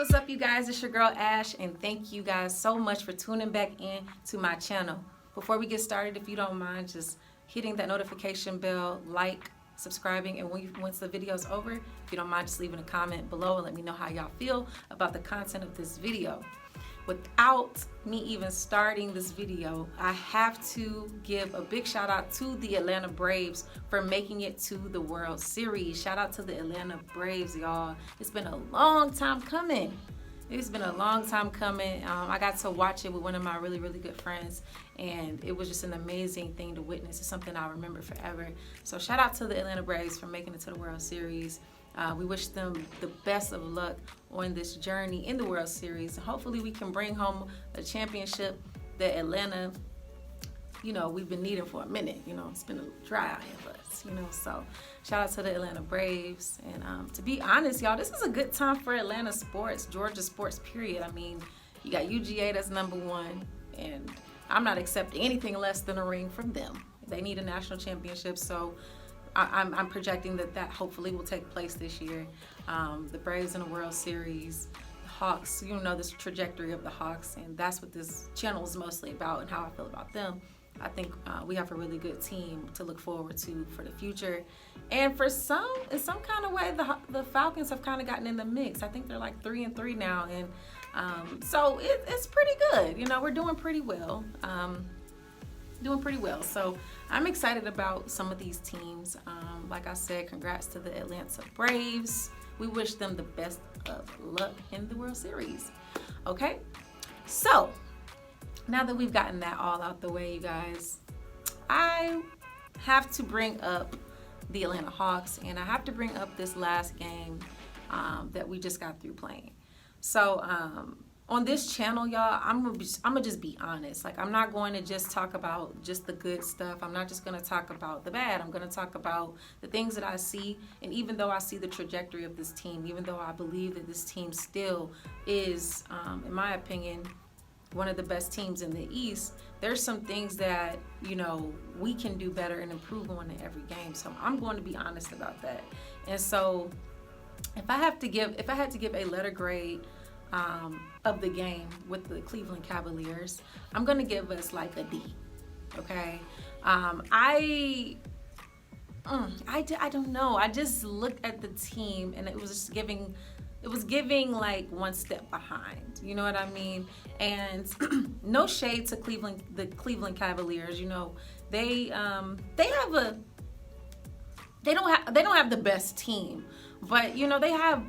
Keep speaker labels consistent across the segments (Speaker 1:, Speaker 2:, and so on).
Speaker 1: what's up, you guys? It's your girl Ash, and thank you guys so much for tuning back in to my channel. Before we get started, if you don't mind just hitting that notification bell, like, subscribing, and once the video is over, if you don't mind just leaving a comment below and let me know how y'all feel about the content of this video. Without me even starting this video, I have to give a big shout out to the Atlanta Braves for making it to the World Series. Shout out to the Atlanta Braves, y'all. It's been a long time coming. It's been a long time coming. I got to watch it with one of my really good friends, and it was just an amazing thing to witness. It's something I'll remember forever. So shout out to the Atlanta Braves for making it to the World Series. We wish them the best of luck on this journey in the World Series. Hopefully we can bring home a championship that Atlanta, we've been needing for a minute. It's been a dry out here for us, So shout out to the Atlanta Braves. And to be honest, y'all, this is a good time for Atlanta sports, Georgia sports, period. I mean, you got UGA that's #1, and I'm not accepting anything less than a ring from them. They need a national championship, so I'm projecting that hopefully will take place this year. The Braves in the World Series, the Hawks, this trajectory of the Hawks, and that's what this channel is mostly about and how I feel about them. I think we have a really good team to look forward to for the future. And in some kind of way, the Falcons have kind of gotten in the mix. I think they're like 3-3 now, and so it's pretty good. We're doing pretty well. So I'm excited about some of these teams. Like I said, congrats to the Atlanta Braves. We wish them the best of luck in the World Series. Okay, so now that we've gotten that all out the way, you guys, I have to bring up the Atlanta Hawks, and I have to bring up this last game that we just got through playing. So on this channel, y'all, I'm gonna just be honest. Like, I'm not going to just talk about just the good stuff. I'm not just gonna talk about the bad. I'm gonna talk about the things that I see. And even though I see the trajectory of this team, even though I believe that this team still is, in my opinion, one of the best teams in the East, there's some things that, we can do better and improve on in every game. So I'm going to be honest about that. And so if I had to give a letter grade of the game with the Cleveland Cavaliers, I'm gonna give us like a D. Okay, I don't know. I just looked at the team and it was giving like one step behind. You know what I mean? And no shade to the Cleveland Cavaliers. They don't have the best team, but they have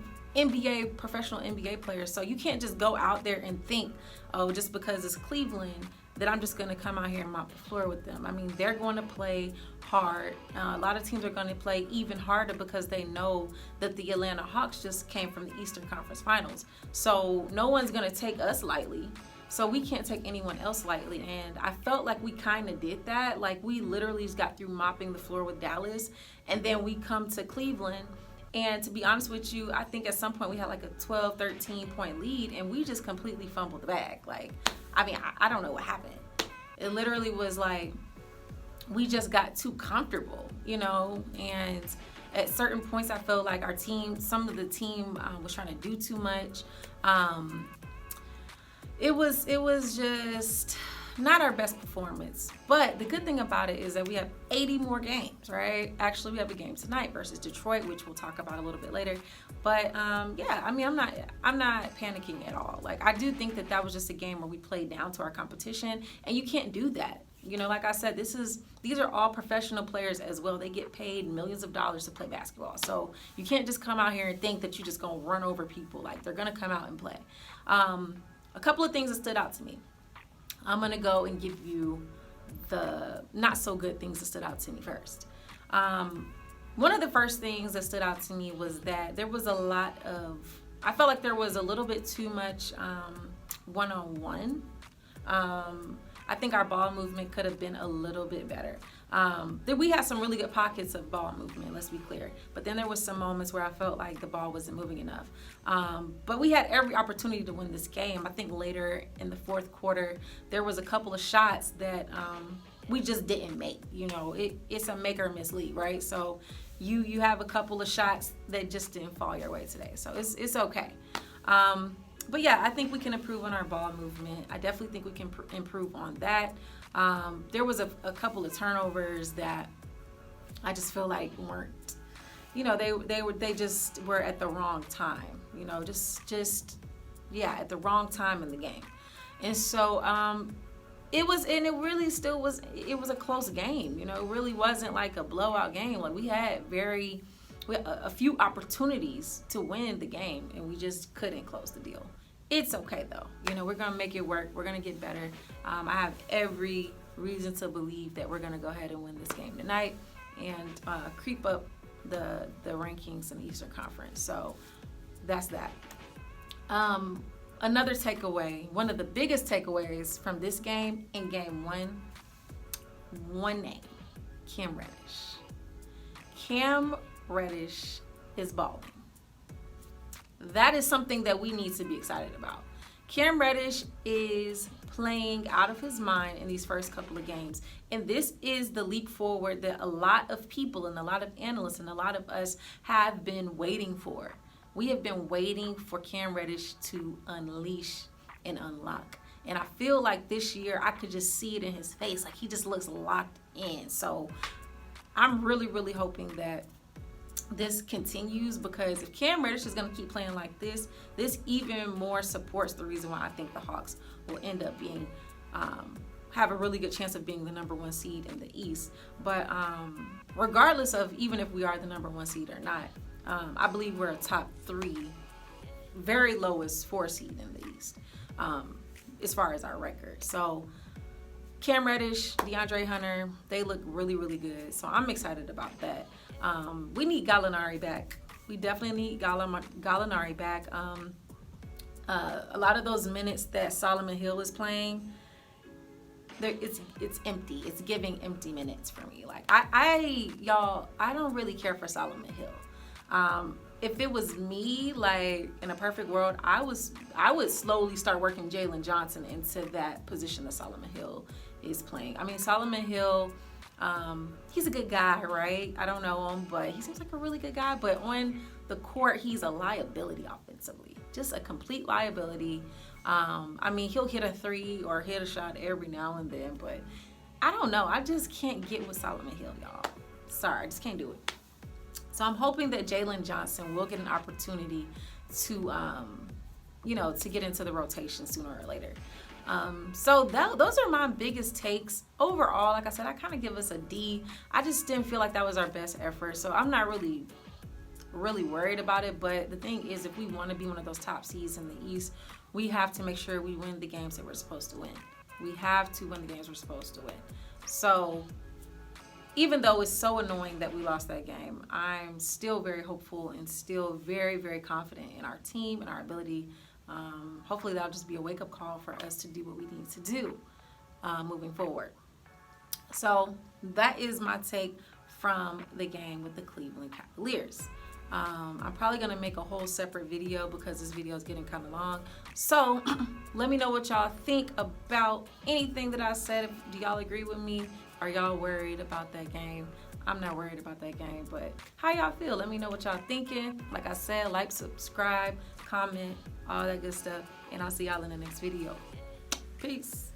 Speaker 1: professional NBA players. So you can't just go out there and think, oh, just because it's Cleveland, that I'm just going to come out here and mop the floor with them. I mean, they're going to play hard. A lot of teams are going to play even harder because they know that the Atlanta Hawks just came from the Eastern Conference Finals. So no one's going to take us lightly. So we can't take anyone else lightly. And I felt like we kind of did that. Like, we literally just got through mopping the floor with Dallas, and then we come to Cleveland. And to be honest with you, I think at some point we had like a 12, 13 point lead, and we just completely fumbled the bag. Like, I don't know what happened. It literally was like, we just got too comfortable, and at certain points I felt like some of the team was trying to do too much. It was just not our best performance. But the good thing about it is that we have 80 more games, right? Actually, we have a game tonight versus Detroit, which we'll talk about a little bit later. But yeah, I'm not panicking at all. Like, I do think that was just a game where we played down to our competition, and you can't do that. Like I said, these are all professional players as well. They get paid millions of dollars to play basketball. So you can't just come out here and think that you're just gonna run over people. Like, they're gonna come out and play. A couple of things that stood out to me. I'm gonna go and give you the not so good things that stood out to me first. One of the first things that stood out to me was that there was I felt like there was a little bit too much one-on-one. I think our ball movement could have been a little bit better. We had some really good pockets of ball movement, let's be clear. But then there was some moments where I felt like the ball wasn't moving enough. But we had every opportunity to win this game. I think later in the fourth quarter, there was a couple of shots that we just didn't make. It's a make or miss league, right? So you have a couple of shots that just didn't fall your way today. So it's okay. But yeah, I think we can improve on our ball movement. I definitely think we can improve on that. There was a couple of turnovers that I just feel like weren't, they just were at the wrong time. Yeah, at the wrong time in the game. And so it really still was. It was a close game. It really wasn't like a blowout game. Like we had a few opportunities to win the game, and we just couldn't close the deal. It's okay though. We're gonna make it work. We're gonna get better. I have every reason to believe that we're gonna go ahead and win this game tonight and creep up the rankings in the Eastern Conference. So that's that. Another takeaway, one of the biggest takeaways from this game in game one name, Cam Reddish. Cam Reddish is balling. That is something that we need to be excited about. Cam Reddish is playing out of his mind in these first couple of games. And this is the leap forward that a lot of people and a lot of analysts and a lot of us have been waiting for. We have been waiting for Cam Reddish to unleash and unlock. And I feel like this year I could just see it in his face. Like he just looks locked in. So I'm really, really hoping that this continues, because if Cam Reddish is going to keep playing like this even more supports the reason why I think the Hawks will end up being have a really good chance of being the number 1 seed in the East. But regardless of even if we are the number 1 seed or not, I believe we're a top 3, very lowest 4 seed in the East as far as our record. So Cam Reddish, DeAndre Hunter, they look really, really good. So I'm excited about that. We need Gallinari back. We definitely need Gallinari back. A lot of those minutes that Solomon Hill is playing, it's empty. It's giving empty minutes for me. Like I don't really care for Solomon Hill. If it was me, like in a perfect world, I would slowly start working Jalen Johnson into that position that Solomon Hill is playing. I mean, Solomon Hill, he's a good guy, right? I don't know him, but he seems like a really good guy. But on the court, he's a liability offensively, just a complete liability. I mean, he'll hit a 3 or hit a shot every now and then, but I don't know. I just can't get with Solomon Hill, y'all. Sorry, I just can't do it. So I'm hoping that Jalen Johnson will get an opportunity to, to get into the rotation sooner or later. So those are my biggest takes. Overall, like I said, I kind of give us a D. I just didn't feel like that was our best effort. So I'm not really worried about it. But the thing is, if we want to be one of those top seeds in the East, we have to make sure we win the games that we're supposed to win. We have to win the games we're supposed to win. So even though it's so annoying that we lost that game, I'm still very hopeful and still very, very confident in our team and our ability. Hopefully that'll just be a wake-up call for us to do what we need to do moving forward. So that is my take from the game with the Cleveland Cavaliers. I'm probably going to make a whole separate video because this video is getting kind of long. So let me know what y'all think about anything that I said. Do y'all agree with me? Are y'all worried about that game? I'm not worried about that game, but how y'all feel? Let me know what y'all thinking. Like I said, like, subscribe, comment, all that good stuff, and I'll see y'all in the next video. Peace.